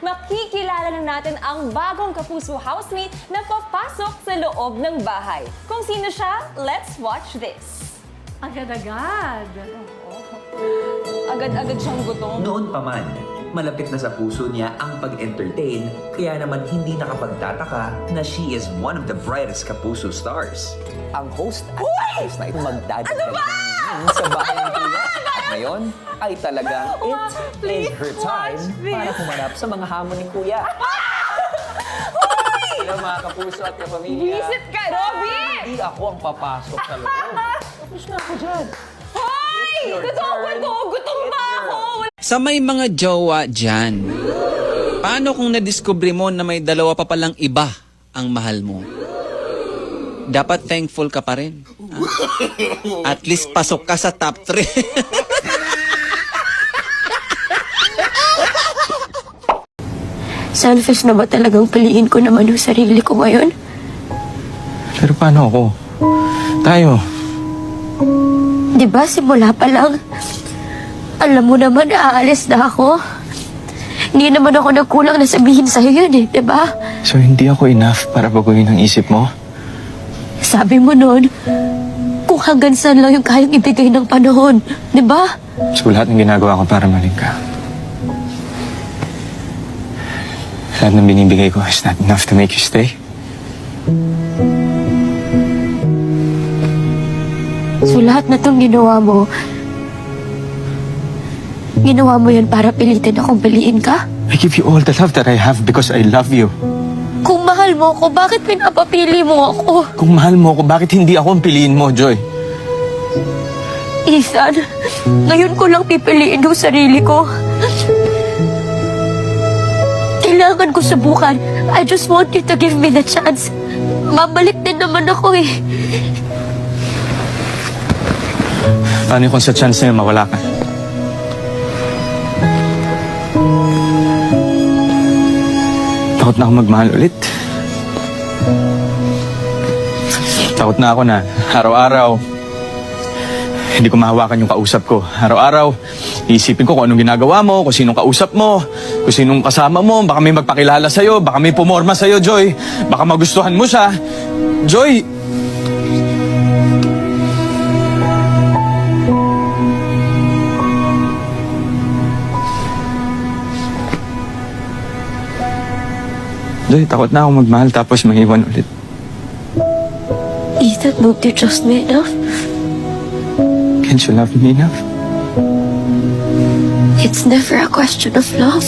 makikilala na natin ang bagong Kapuso housemate na papasok sa loob ng bahay. Kung sino siya, let's watch this. Agad-agad. Agad-agad siyang gutom. Noon pa man, malapit na sa puso niya ang pag-entertain, kaya naman hindi nakapagtataka na she is one of the brightest Kapuso stars. Ang host at actress na ito magdadagdag sa bahay ng kuya. At ngayon ay talagang it is her time para humanap sa mga hamon ni kuya. Hello mga kapuso at kapamilya. Visit ka, Robby! Hindi ako ang papasok sa loob. Tapos na ako dyan. Hoy! Totoo ko! Gutom pa ako! Sa may mga jowa dyan, paano kung nadiskubre mo na may dalawa pa palang iba ang mahal mo? Dapat thankful ka pa rin. Ha? At least pasok ka sa top 3. Selfish na ba talagang piliin ko naman yung sarili ko ngayon? Pero paano ako? Tayo. Di ba simula pa lang, alam mo naman aalis na ako. Hindi naman ako nagkulang na sabihin sa'yo yun di ba? So hindi ako enough para baguhin ang isip mo? Sabi mo noon, kung hanggang saan lang yung kayang ibigay ng panahon, di ba? So lahat ng ginagawa ko para maling ka. Lahat ng binibigay ko is not enough to make you stay. So lahat na itong ginawa mo yan para pilitin akong piliin ka? I give you all the love that I have because I love you. Kung mahal mo ako, bakit pinapapili mo ako? Kung mahal mo ako, bakit hindi ako ang piliin mo, Joy? Ethan, ngayon ko lang pipiliin yung sarili ko. Kailangan ko subukan. I just want you to give me the chance. Mabalik din naman ako eh. Paano kung sa chance na yun mawala ka? Takot na ako magmahal ulit. Takot na ako na araw-araw hindi ko mahawakan yung kausap ko. Araw-araw, iisipin ko kung anong ginagawa mo, kung sinong kausap mo, kung sinong kasama mo, baka may magpakilala sa'yo, baka may pumorma sa'yo, Joy. Baka magustuhan mo siya. Joy! Joy, takot na ako magmahal tapos maiwan ulit. Ethan, don't you trust me enough? Can't you love me enough? It's never a question of love.